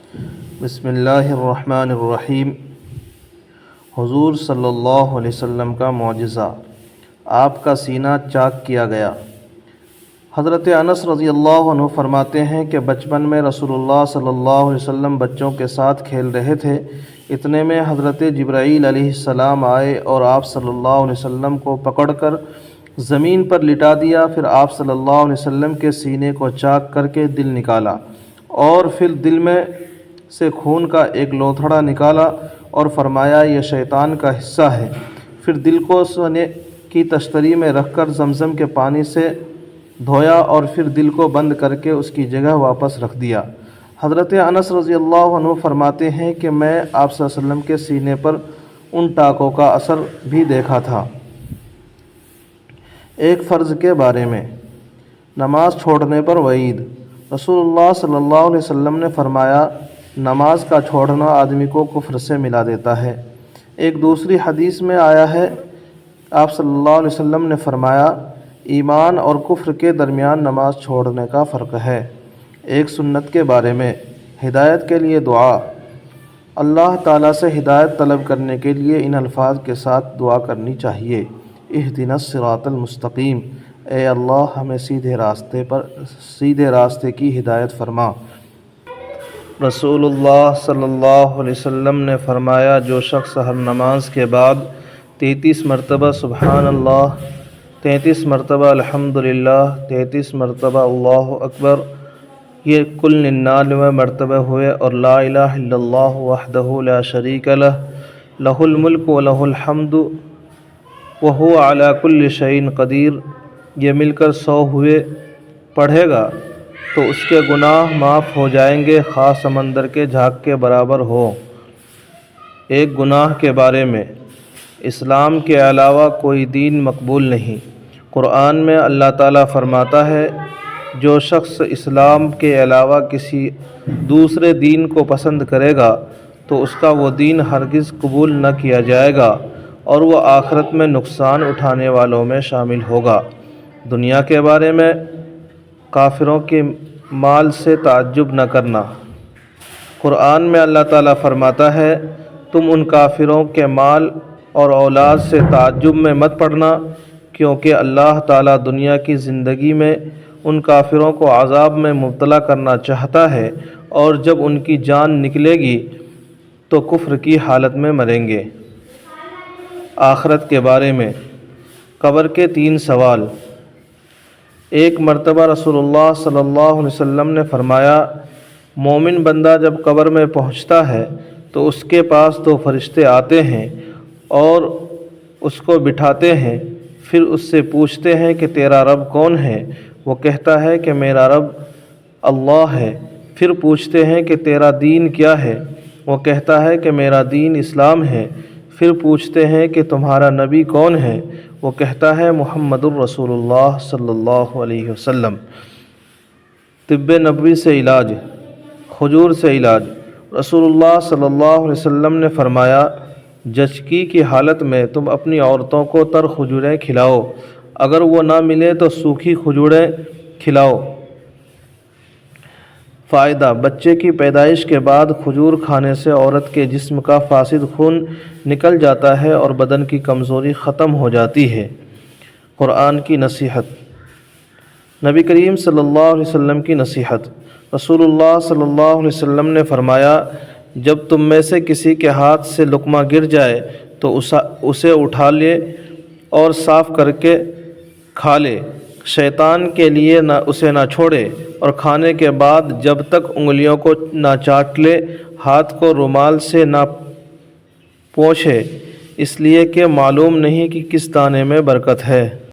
بسم اللہ الرحمن الرحیم۔ حضور صلی اللہ علیہ وسلم کا معجزہ، آپ کا سینہ چاک کیا گیا۔ حضرت انس رضی اللہ عنہ فرماتے ہیں کہ بچپن میں رسول اللہ صلی اللہ علیہ وسلم بچوں کے ساتھ کھیل رہے تھے، اتنے میں حضرت جبرائیل علیہ السلام آئے اور آپ صلی اللہ علیہ وسلم کو پکڑ کر زمین پر لٹا دیا۔ پھر آپ صلی اللہ علیہ وسلم کے سینے کو چاک کر کے دل نکالا اور پھر دل میں سے خون کا ایک لوتھڑا نکالا اور فرمایا یہ شیطان کا حصہ ہے۔ پھر دل کو سونے کی تشتری میں رکھ کر زمزم کے پانی سے دھویا اور پھر دل کو بند کر کے اس کی جگہ واپس رکھ دیا۔ حضرت انس رضی اللہ عنہ فرماتے ہیں کہ میں آپ صلی اللہ علیہ وسلم کے سینے پر ان ٹاکوں کا اثر بھی دیکھا تھا۔ ایک فرض کے بارے میں، نماز چھوڑنے پر وعید۔ رسول اللہ صلی اللہ علیہ وسلم نے فرمایا نماز کا چھوڑنا آدمی کو کفر سے ملا دیتا ہے۔ ایک دوسری حدیث میں آیا ہے، آپ صلی اللہ علیہ وسلم نے فرمایا ایمان اور کفر کے درمیان نماز چھوڑنے کا فرق ہے۔ ایک سنت کے بارے میں، ہدایت کے لیے دعا۔ اللہ تعالیٰ سے ہدایت طلب کرنے کے لیے ان الفاظ کے ساتھ دعا کرنی چاہیے: اہدنا الصراط المستقیم، اے اللہ ہمیں سیدھے راستے کی ہدایت فرما۔ رسول اللہ صلی اللہ علیہ وسلم نے فرمایا جو شخص ہر نماز کے بعد 33 مرتبہ سبحان اللہ، 33 مرتبہ الحمدللہ، 33 مرتبہ اللہ اکبر، یہ کل 99 مرتبہ ہوئے، اور لا الہ الا اللہ وحدہ لا شریک لہ، لہ الملک و لہ الحمد وہو علی کل شیء قدیر، یہ مل کر 100 ہوئے، پڑھے گا تو اس کے گناہ معاف ہو جائیں گے خواہ سمندر کے جھاگ کے برابر ہو۔ ایک گناہ کے بارے میں، اسلام کے علاوہ کوئی دین مقبول نہیں۔ قرآن میں اللہ تعالیٰ فرماتا ہے جو شخص اسلام کے علاوہ کسی دوسرے دین کو پسند کرے گا تو اس کا وہ دین ہرگز قبول نہ کیا جائے گا اور وہ آخرت میں نقصان اٹھانے والوں میں شامل ہوگا۔ دنیا کے بارے میں، کافروں کے مال سے تعجب نہ کرنا۔ قرآن میں اللہ تعالیٰ فرماتا ہے تم ان کافروں کے مال اور اولاد سے تعجب میں مت پڑنا، کیونکہ اللہ تعالیٰ دنیا کی زندگی میں ان کافروں کو عذاب میں مبتلا کرنا چاہتا ہے، اور جب ان کی جان نکلے گی تو کفر کی حالت میں مریں گے۔ آخرت کے بارے میں، قبر کے 3 سوال۔ ایک مرتبہ رسول اللہ صلی اللہ علیہ وسلم نے فرمایا مومن بندہ جب قبر میں پہنچتا ہے تو اس کے پاس 2 فرشتے آتے ہیں اور اس کو بٹھاتے ہیں، پھر اس سے پوچھتے ہیں کہ تیرا رب کون ہے؟ وہ کہتا ہے کہ میرا رب اللہ ہے۔ پھر پوچھتے ہیں کہ تیرا دین کیا ہے؟ وہ کہتا ہے کہ میرا دین اسلام ہے۔ پھر پوچھتے ہیں کہ تمہارا نبی کون ہے؟ وہ کہتا ہے محمد الرسول اللہ صلی اللہ علیہ وسلم۔ طب نبوی سے علاج، کھجور سے علاج۔ رسول اللہ صلی اللہ علیہ وسلم نے فرمایا زچگی کی حالت میں تم اپنی عورتوں کو تر کھجوریں کھلاؤ، اگر وہ نہ ملے تو سوکھی کھجوریں کھلاؤ۔ فائدہ: بچے کی پیدائش کے بعد کھجور کھانے سے عورت کے جسم کا فاسد خون نکل جاتا ہے اور بدن کی کمزوری ختم ہو جاتی ہے۔ قرآن کی نصیحت، نبی کریم صلی اللہ علیہ وسلم کی نصیحت۔ رسول اللہ صلی اللہ علیہ وسلم نے فرمایا جب تم میں سے کسی کے ہاتھ سے لقمہ گر جائے تو اسے اٹھا لے اور صاف کر کے کھا لے، شیطان کے لیے اسے نہ چھوڑے، اور کھانے کے بعد جب تک انگلیوں کو نہ چاٹ لے ہاتھ کو رومال سے نہ پوچھے، اس لیے کہ معلوم نہیں کہ کس دانے میں برکت ہے۔